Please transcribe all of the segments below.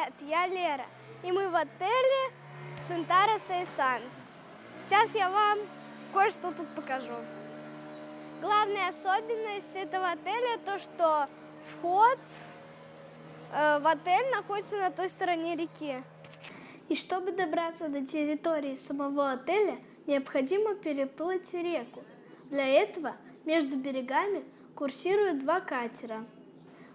Привет, я Лера, и мы в отеле Центара Сейсанс. Сейчас я вам кое-что тут покажу. Главная особенность этого отеля то, что вход в отель находится на той стороне реки. И чтобы добраться до территории самого отеля, необходимо переплыть реку. Для этого между берегами курсируют два катера.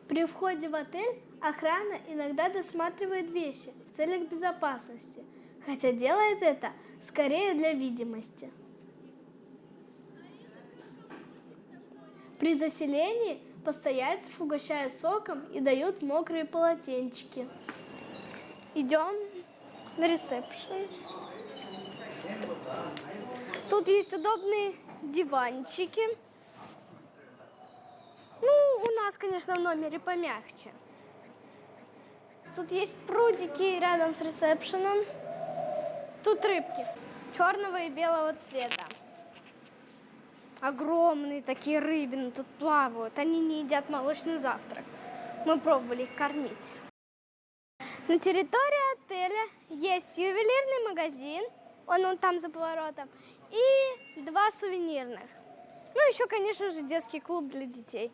При входе в отель охрана иногда досматривает вещи в целях безопасности, хотя делает это скорее для видимости. При заселении постояльцев угощают соком и дают мокрые полотенчики. Идем на ресепшн. Тут есть удобные диванчики. Ну, у нас, конечно, в номере помягче. Тут есть прудики рядом с ресепшеном. Тут рыбки черного и белого цвета. Огромные такие рыбины тут плавают. Они не едят молочный завтрак. Мы пробовали их кормить. На территории отеля есть ювелирный магазин. Он там за поворотом. И два сувенирных. Ну, еще, конечно же, детский клуб для детей.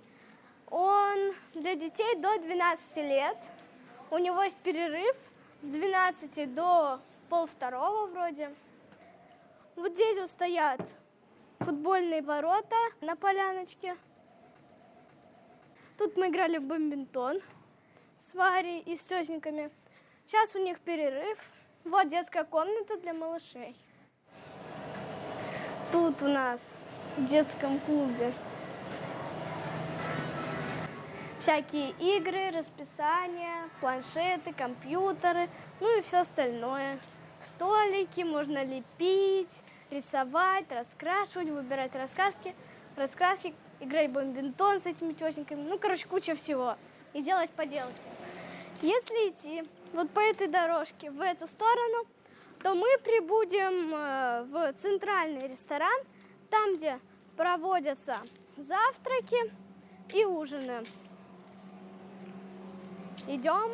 Он для детей до 12 лет. У него есть перерыв с 12 до 1:30 вроде. Вот здесь вот стоят футбольные ворота на поляночке. Тут мы играли в бадминтон с Варей и с тетеньками. Сейчас у них перерыв. Вот детская комната для малышей. Тут у нас в детском клубе всякие игры, расписания, планшеты, компьютеры, ну и все остальное. Столики, можно лепить, рисовать, раскрашивать, выбирать раскраски, играть в бадминтон с этими тетеньками. Ну, короче, куча всего. И делать поделки. Если идти вот по этой дорожке в эту сторону, то мы прибудем в центральный ресторан, там, где проводятся завтраки и ужины. Идем.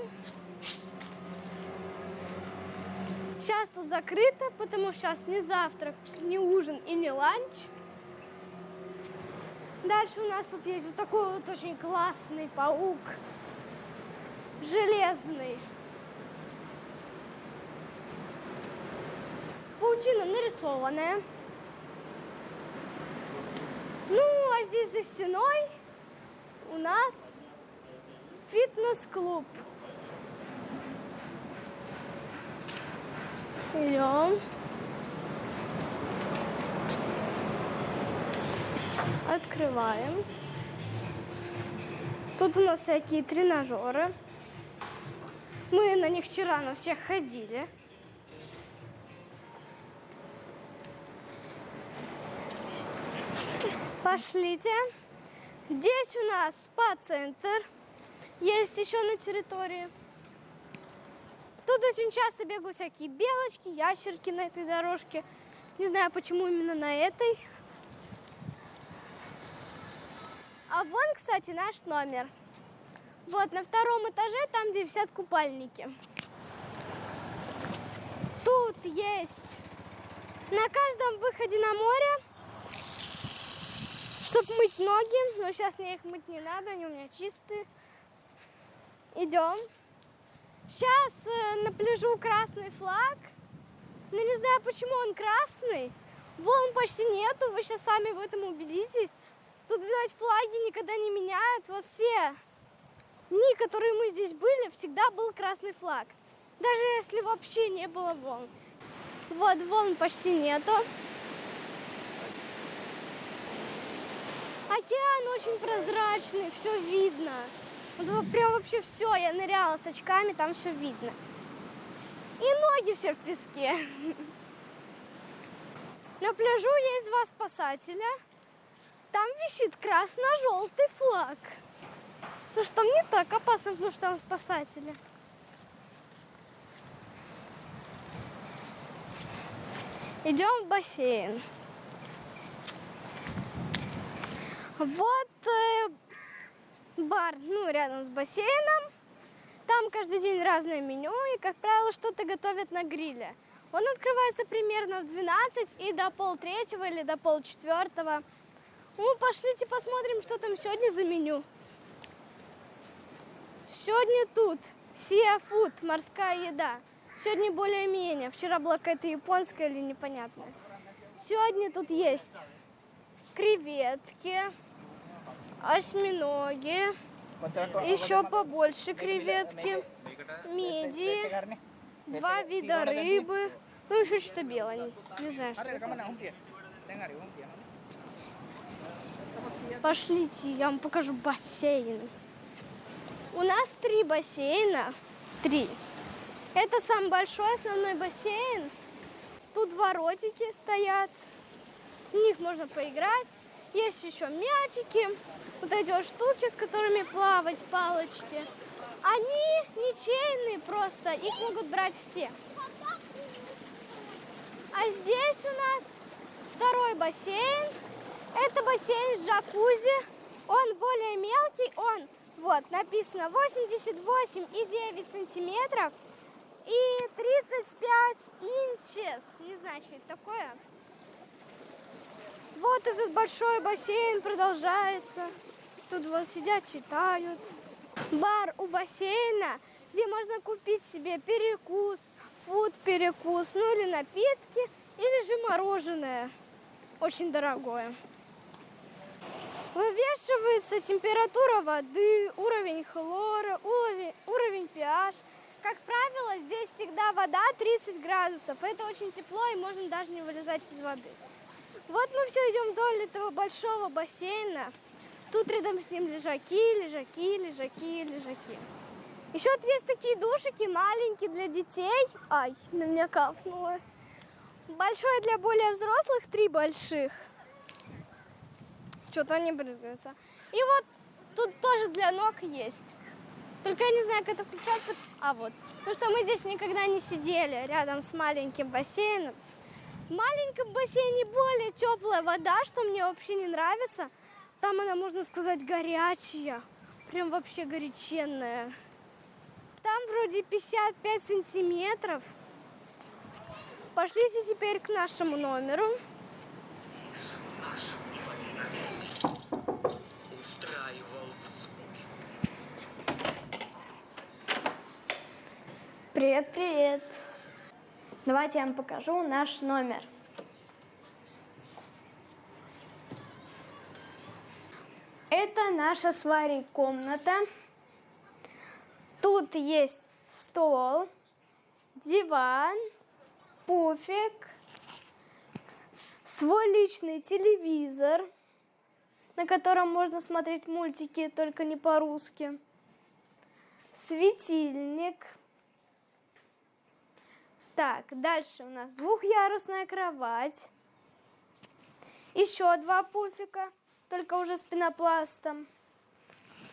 Сейчас тут закрыто, потому что сейчас ни завтрак, ни ужин и ни ланч. Дальше у нас тут есть вот такой вот очень классный паук. Железный. Паутина нарисованная. Ну, а здесь за стеной у нас фитнес-клуб. Идем. Открываем. Тут у нас всякие тренажеры. Мы на них вчера на всех ходили. Пошлите. Здесь у нас спа-центр. Есть еще на территории. Тут очень часто бегают всякие белочки, ящерки на этой дорожке. Не знаю, почему именно на этой. А вон, кстати, наш номер. Вот, на втором этаже, там, где висят купальники. Тут есть на каждом выходе на море, чтобы мыть ноги. Но сейчас мне их мыть не надо, они у меня чистые. Идем. Сейчас на пляжу красный флаг. Но не знаю, почему он красный. Волн почти нету, вы сейчас сами в этом убедитесь. Тут, видать, флаги никогда не меняют. Вот все дни, которые мы здесь были, всегда был красный флаг. Даже если вообще не было волн. Вот, волн почти нету. Океан очень прозрачный, все видно. Вот прям вообще все, я ныряла с очками, там все видно. И ноги все в песке. На пляжу есть два спасателя. Там висит красно-желтый флаг. Потому что там не так опасно, потому что там спасатели. Идем в бассейн. Вот бар, ну, рядом с бассейном. Там каждый день разное меню. как правило, что-то готовят на гриле. Он открывается примерно в 12 и до полтретьего или до полчетвертого. Ну, пошлите посмотрим, что там сегодня за меню. Сегодня тут seafood, морская еда. Сегодня более-менее. Вчера была какая-то японская или непонятная. Сегодня тут есть креветки, осьминоги, еще побольше креветки, мидии, 2 вида рыбы, ну еще что-то белое, не знаю, что это. Пошлите, я вам покажу бассейн. У нас 3 бассейна, 3. Это самый большой основной бассейн. Тут воротики стоят, в них можно поиграть. Есть еще мячики, вот эти вот штуки, с которыми плавать, палочки. Они ничейные просто, их могут брать все. А здесь у нас второй бассейн. Это бассейн с джакузи. Он более мелкий, он, вот, написано 88,9 сантиметров и 35 инчес. Не знаю, что это такое. Вот этот большой бассейн продолжается. Тут вот сидят, читают. Бар у бассейна, где можно купить себе перекус, фуд-перекус, ну или напитки, или же мороженое. Очень дорогое. Вывешивается температура воды, уровень хлора, уровень pH. Как правило, здесь всегда вода 30 градусов. Это очень тепло и можно даже не вылезать из воды. Вот мы все идем вдоль этого большого бассейна. Тут рядом с ним лежаки, лежаки, лежаки, лежаки. Еще вот есть такие душики маленькие для детей. Ай, на меня капнуло. Большой для более взрослых, 3 больших. Что-то они брызгаются. И вот тут тоже для ног есть. Только я не знаю, как это включать. А вот. Потому что мы здесь никогда не сидели рядом с маленьким бассейном. В маленьком бассейне более теплая вода, что мне вообще не нравится. Там она, можно сказать, горячая. Прям вообще горяченная. Там вроде 55 сантиметров. Пошлите теперь к нашему номеру. Привет, привет. Давайте я вам покажу наш номер. Это наша с Варей комната. Тут есть стол, диван, пуфик, свой личный телевизор, на котором можно смотреть мультики, только не по-русски, светильник. Так, дальше у нас двухъярусная кровать, еще 2 пуфика, только уже с пенопластом,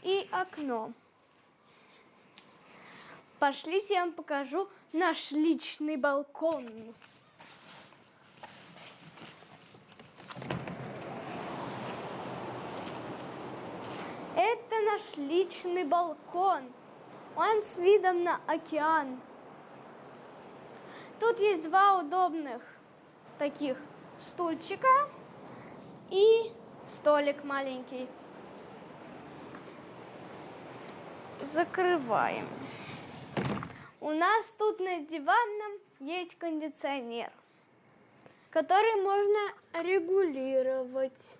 и окно. Пошлите, я вам покажу наш личный балкон. Это наш личный балкон. Он с видом на океан. Тут есть 2 удобных таких стульчика и столик маленький. Закрываем. У нас тут на диванном есть кондиционер, который можно регулировать.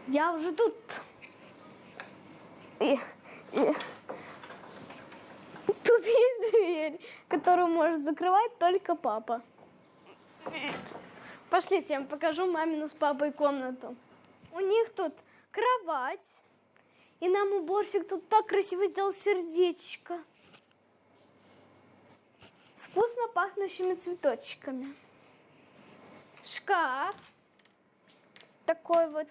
Я уже тут. Тут есть дверь, которую может закрывать только папа. Пошлите, я вам покажу мамину с папой комнату. У них тут кровать. И нам уборщик тут так красиво сделал сердечко. С вкусно пахнущими цветочками. Шкаф. Такой вот.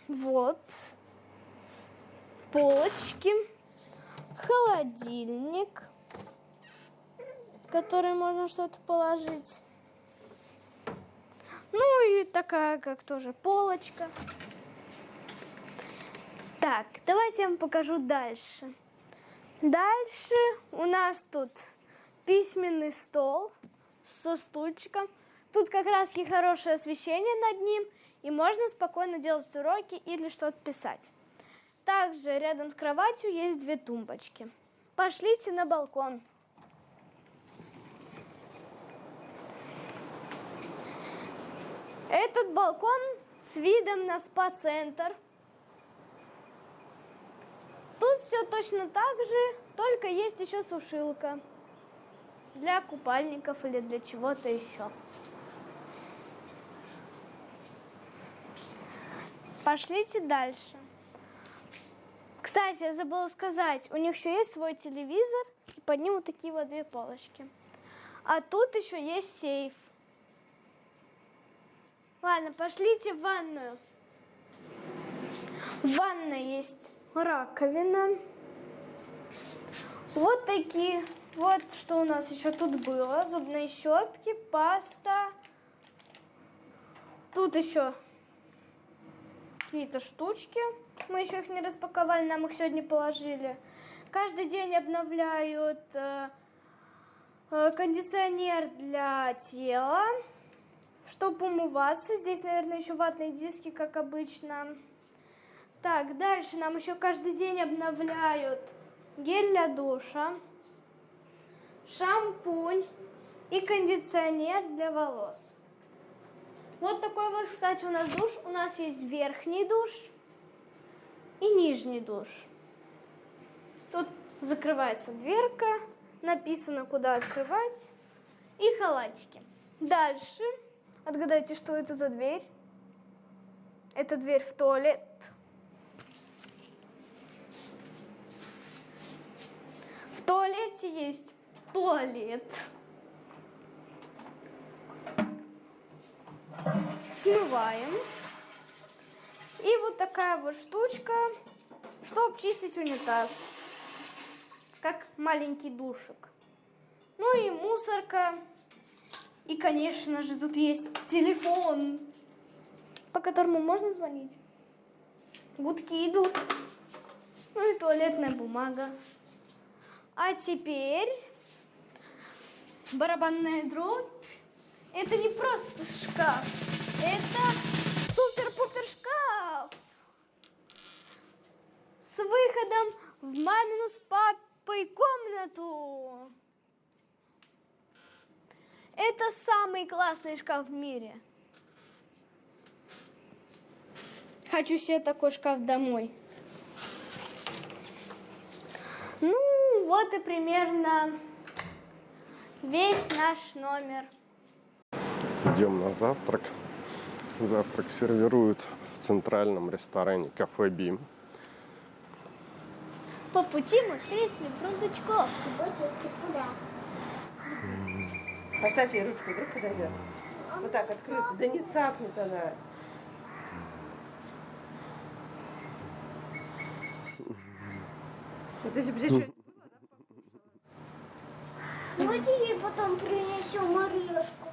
Вот. Полочки. Холодильник, в который можно что-то положить. Ну и такая, как тоже полочка. Так, давайте я вам покажу дальше. Дальше у нас тут письменный стол со стульчиком. Тут как раз и хорошее освещение над ним, и можно спокойно делать уроки или что-то писать. Также рядом с кроватью есть 2 тумбочки. Пошлите на балкон. Этот балкон с видом на спа-центр. Тут все точно так же, только есть еще сушилка для купальников или для чего-то еще. Пошлите дальше. Кстати, я забыла сказать, у них еще есть свой телевизор, и под ним вот такие вот 2 полочки. А тут еще есть сейф. Ладно, пошлите в ванную. В ванной есть раковина. Вот такие. Вот что у нас еще тут было. Зубные щетки, паста. Тут еще какие-то штучки. Мы еще их не распаковали, нам их сегодня положили. Каждый день обновляют кондиционер для тела, чтобы умываться. Здесь, наверное, еще ватные диски, как обычно. Так, дальше нам еще каждый день обновляют гель для душа, шампунь и кондиционер для волос. Вот такой вот, кстати, у нас душ. У нас есть верхний душ и нижний душ. Тут закрывается дверка, написано, куда открывать, и халатики. Дальше, отгадайте, что это за дверь? Это дверь в туалет. В туалете есть туалет. Смываем. И вот такая вот штучка, чтобы чистить унитаз. Как маленький душик. Ну и мусорка. И, конечно же, тут есть телефон, по которому можно звонить. Гудки идут. Ну и туалетная бумага. А теперь барабанная дробь. Это не просто шкаф. Это супер-пупер шкаф. С выходом в мамину с папой комнату. Это самый классный шкаф в мире. Хочу себе такой шкаф домой. Ну, вот и примерно весь наш номер. Идем на завтрак. Завтрак сервируют в центральном ресторане «Кафе Бим». По пути мы встретили фрундучков. Куда? Поставь ей ручку, вдруг подойдет. Вот так открыто. Да не цапнет она. Это же что? Давайте ей потом принесем орешку.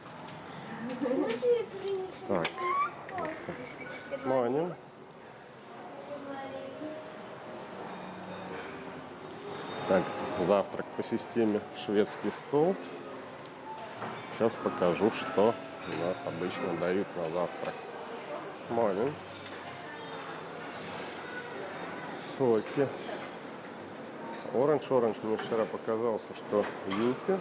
Давайте ей принесем. Так. Маня. Так, завтрак по системе шведский стол. Сейчас покажу, что у нас обычно дают на завтрак. Маня. Соки. Оранж. Мне вчера показался, что юпи.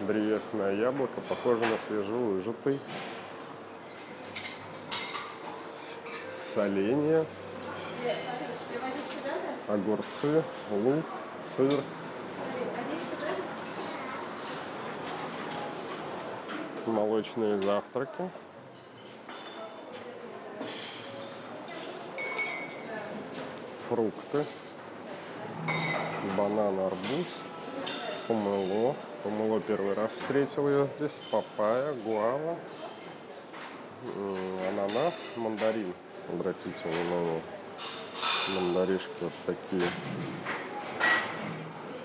Древесное яблоко, похоже на свежевыжатый. Соленья. Огурцы, лук, сыр. Молочные завтраки. Фрукты. Банан, арбуз. Помело. Помело первый раз встретил я здесь. Папайя, гуава. Ананас, мандарин. Обратите внимание. Мандаришки вот такие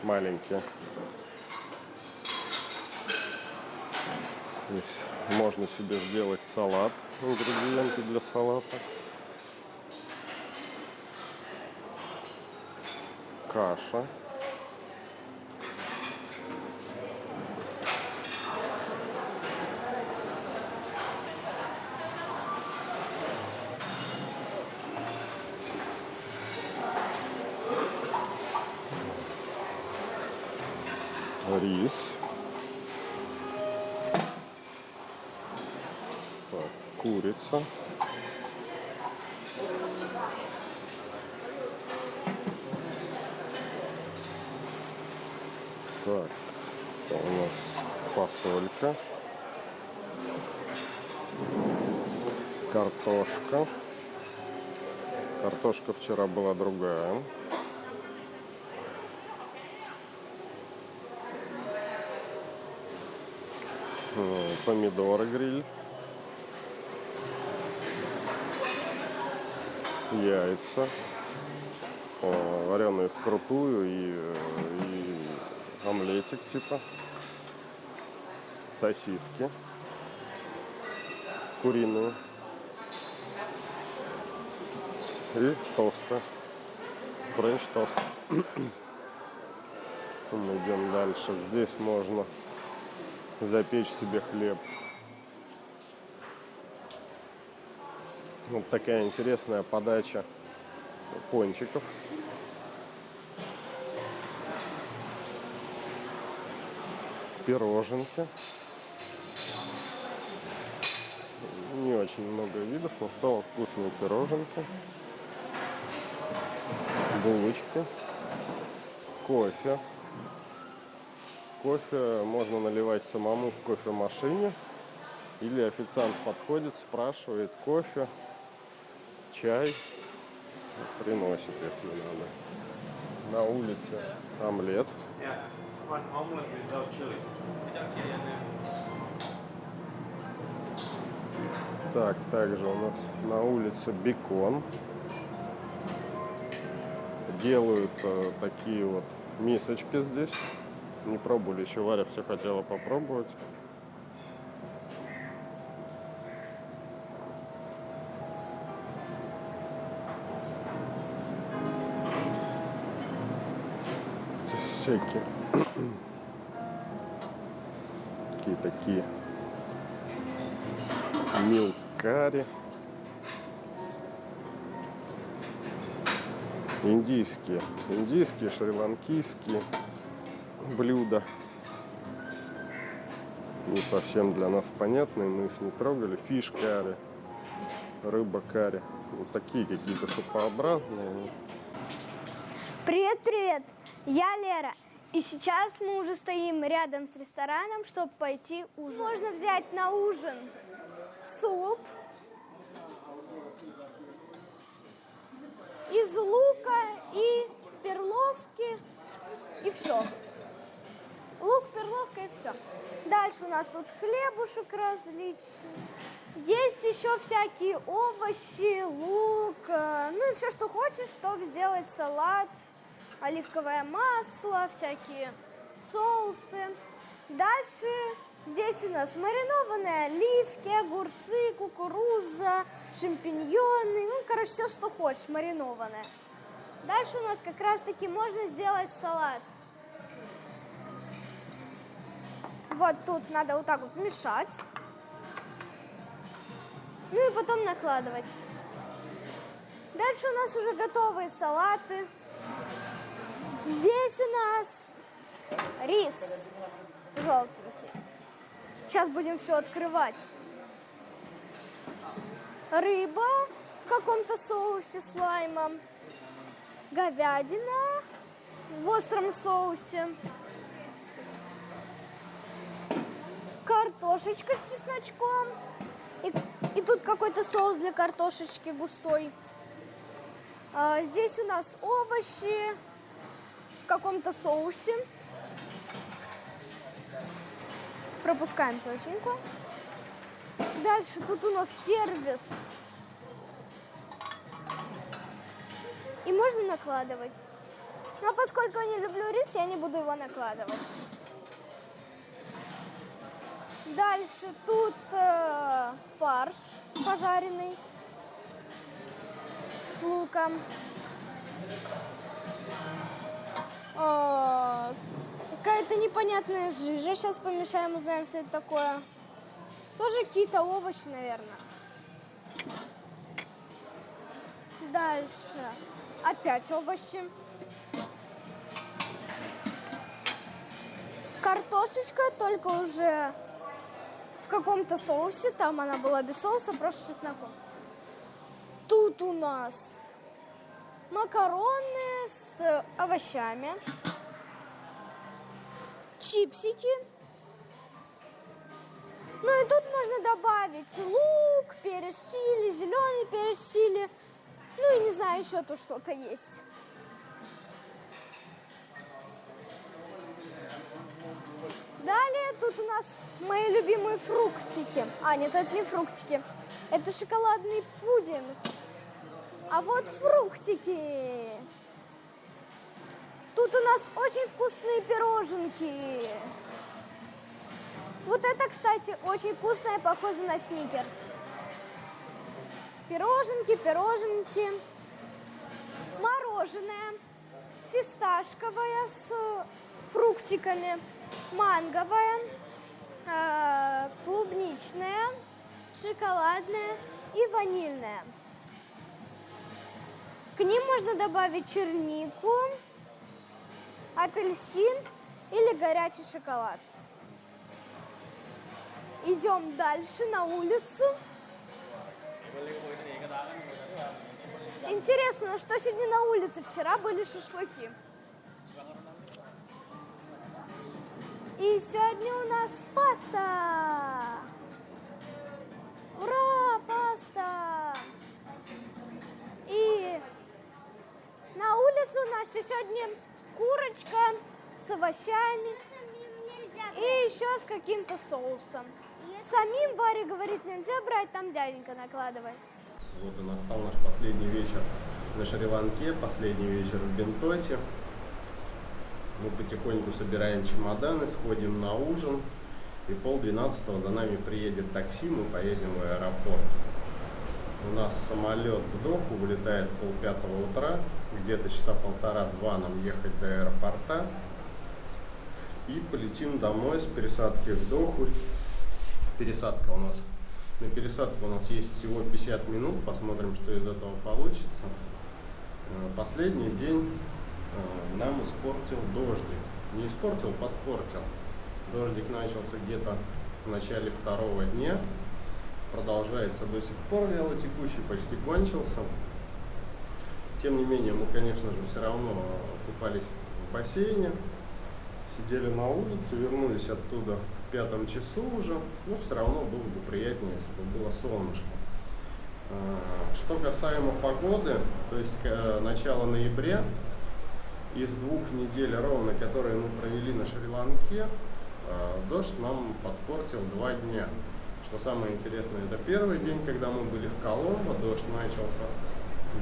маленькие. Здесь можно себе сделать салат, ингредиенты для салата. Каша. Рис. Так, курица. Так, это у нас фасолька. Картошка. Картошка вчера была другая. Помидоры гриль. Яйца. Вареные вкрутую и омлетик типа. Сосиски. Куриные. И тосты. Френч тост. Мы идем дальше. Здесь можно запечь себе хлеб. Вот такая интересная подача пончиков. Пироженки. Не очень много видов, но в целом вкусные пироженки. Булочки. Кофе. Кофе можно наливать самому в кофемашине. Или официант подходит, спрашивает кофе, чай. Приносит, если надо. На улице омлет. Так, также у нас на улице бекон. Делают такие вот мисочки здесь. Не пробовали еще, Варя все хотела попробовать. Всякие такие милкари. Индийские, шри-ланкийские блюда. Не совсем для нас понятные, мы их не трогали. Фиш-карри, рыба-карри. Вот такие какие-то супообразные. Привет! Я Лера. И сейчас мы уже стоим рядом с рестораном, чтобы пойти ужинать. Можно взять на ужин суп из лука и перловки, и все. Лук, перловка и все. Дальше у нас тут хлебушек различный. Есть еще всякие овощи, лук, ну и все, что хочешь, чтобы сделать салат. Оливковое масло, всякие соусы. Дальше здесь у нас маринованные оливки, огурцы, кукуруза, шампиньоны. Ну, короче, все, что хочешь, маринованное. Дальше у нас как раз-таки можно сделать салат. Вот тут надо вот так вот мешать. Ну и потом накладывать. Дальше у нас уже готовые салаты. Здесь у нас рис желтенький. Сейчас будем все открывать. Рыба в каком-то соусе с лаймом. Говядина в остром соусе. Картошечка с чесночком. И тут какой-то соус для картошечки густой. Здесь у нас овощи в каком-то соусе. Пропускаем тетеньку. Дальше тут у нас сервис. И можно накладывать. Но поскольку я не люблю рис, я не буду его накладывать. Дальше тут фарш пожаренный с луком. Какая-то непонятная жижа. Сейчас помешаем, узнаем, что это такое. Тоже какие-то овощи, наверное. Дальше опять овощи. Картошечка, только уже в каком-то соусе. Там она была без соуса, просто с чесноком. Тут у нас макароны с овощами. Чипсики. Ну и тут можно добавить лук, перец чили, зеленый перец чили. Ну и не знаю, еще тут что-то есть. Далее тут у нас мои любимые фруктики. А, нет, это не фруктики. Это шоколадный пудинг. А вот фруктики. Тут у нас очень вкусные пироженки. Вот это, кстати, очень вкусное, похоже на сникерс. Пироженки, пироженки. Мороженое. Фисташковое с фруктиками. Манговое. Клубничное. Шоколадное и ванильное. К ним можно добавить чернику, апельсин или горячий шоколад. Идем дальше на улицу. Интересно, что сегодня на улице? Вчера были шашлыки. И сегодня у нас паста. Ура, паста! И на улице у нас сегодня курочка с овощами и еще с каким-то соусом. Самим, Варя говорит, нельзя брать, там дяденька накладывает. Вот и настал наш последний вечер на Шри-Ланке, последний вечер в Бентоте. Мы потихоньку собираем чемоданы, сходим на ужин. И 11:30 за нами приедет такси, мы поедем в аэропорт. У нас самолет в Доху вылетает 4:30 утра. Где-то часа полтора-два нам ехать до аэропорта. И полетим домой с пересадки в Доху. Пересадка у нас. На пересадку у нас есть всего 50 минут. Посмотрим, что из этого получится. Последний день нам испортил дождик. Не испортил, подпортил. Дождик начался где-то в начале второго дня. Продолжается до сих пор, вялотекущий, почти кончился. Тем не менее, мы, конечно же, все равно купались в бассейне. Сидели на улице, вернулись оттуда в 5 часу уже. Но все равно было бы приятнее, если бы было солнышко. Что касаемо погоды, то есть начало ноября, из 2 недель ровно, которые мы провели на Шри-Ланке, дождь нам подпортил 2 дня. Что самое интересное, это первый день, когда мы были в Коломбо, дождь начался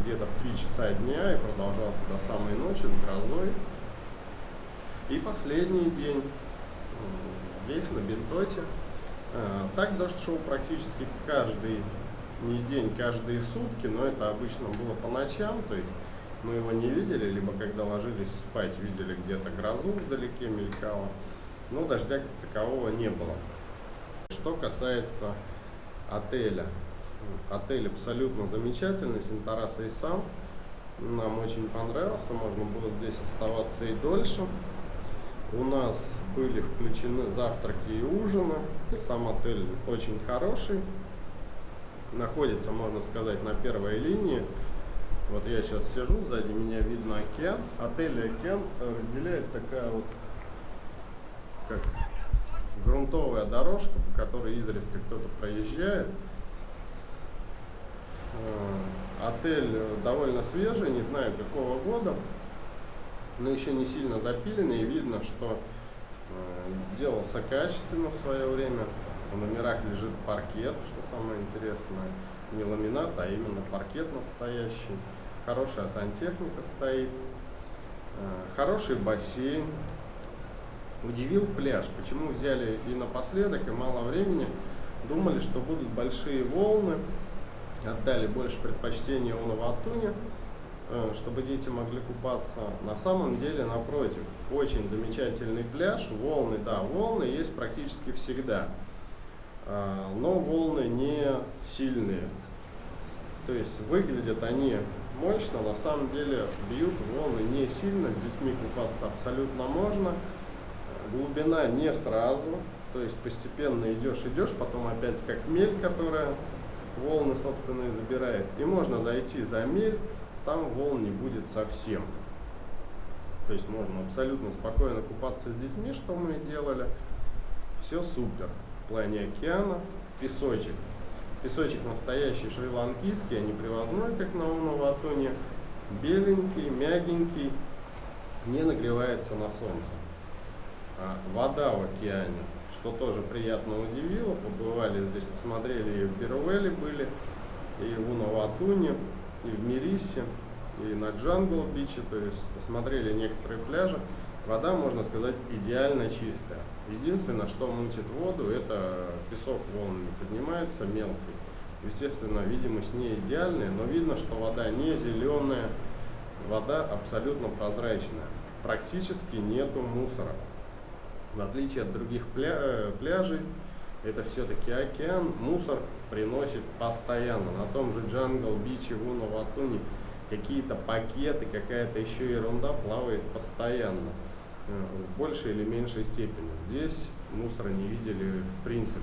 где-то в 3 часа дня и продолжался до самой ночи с грозой. И последний день здесь, на Бентоте. Так дождь шел практически каждый не день, каждые сутки, но это обычно было по ночам, то есть мы его не видели, либо когда ложились спать, видели где-то грозу вдалеке мелькала, но дождя как такового не было. Что касается отеля. Отель абсолютно замечательный, Сентара Сейсам. Нам очень понравился, можно было здесь оставаться и дольше. У нас были включены завтраки и ужины. Сам отель очень хороший. Находится, можно сказать, на первой линии. Вот я сейчас сижу, сзади меня видно океан. Отель и океан разделяет такая вот, как грунтовая дорожка, по которой изредка кто-то проезжает. Отель довольно свежий, не знаю какого года, но еще не сильно запиленный, и видно, что делался качественно в свое время. В номерах лежит паркет, что самое интересное, не ламинат, а именно паркет настоящий. Хорошая сантехника стоит, хороший бассейн, удивил пляж. Почему взяли и напоследок, и мало времени. Думали, что будут большие волны, отдали больше предпочтения Унаватуне, чтобы дети могли купаться. На самом деле, напротив, очень замечательный пляж. Волны, да, волны есть практически всегда, но волны не сильные. То есть выглядят они мощно, на самом деле бьют волны не сильно, с детьми купаться абсолютно можно. Глубина не сразу, то есть постепенно идешь, потом опять как мель, которая волны собственные забирает. И можно зайти за мель, там волн не будет совсем. То есть можно абсолютно спокойно купаться с детьми, что мы делали. Все супер. В плане океана песочек. Песочек настоящий шри-ланкийский, а не привозной, как на Унаватуне. Беленький, мягенький, не нагревается на солнце. Вода в океане, что тоже приятно удивило. Побывали здесь, посмотрели, и в Берувеле были, и в Унаватуне, и в Мирисе, и на Джангл-биче, то есть посмотрели некоторые пляжи. Вода, можно сказать, идеально чистая. Единственное, что мутит воду, это песок волнами поднимается, мелкий. Естественно, видимость не идеальная, но видно, что вода не зеленая, вода абсолютно прозрачная. Практически нету мусора. В отличие от других пляжей, это все-таки океан, мусор приносит постоянно. На том же Джангл-биче в Унаватуне какие-то пакеты, какая-то еще ерунда плавает постоянно, в большей или меньшей степени. Здесь мусора не видели в принципе.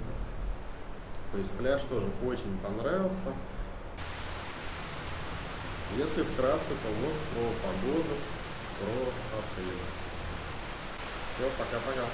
То есть пляж тоже очень понравился. Если вкратце, то вот про погоду, про апрель. Все, пока-пока.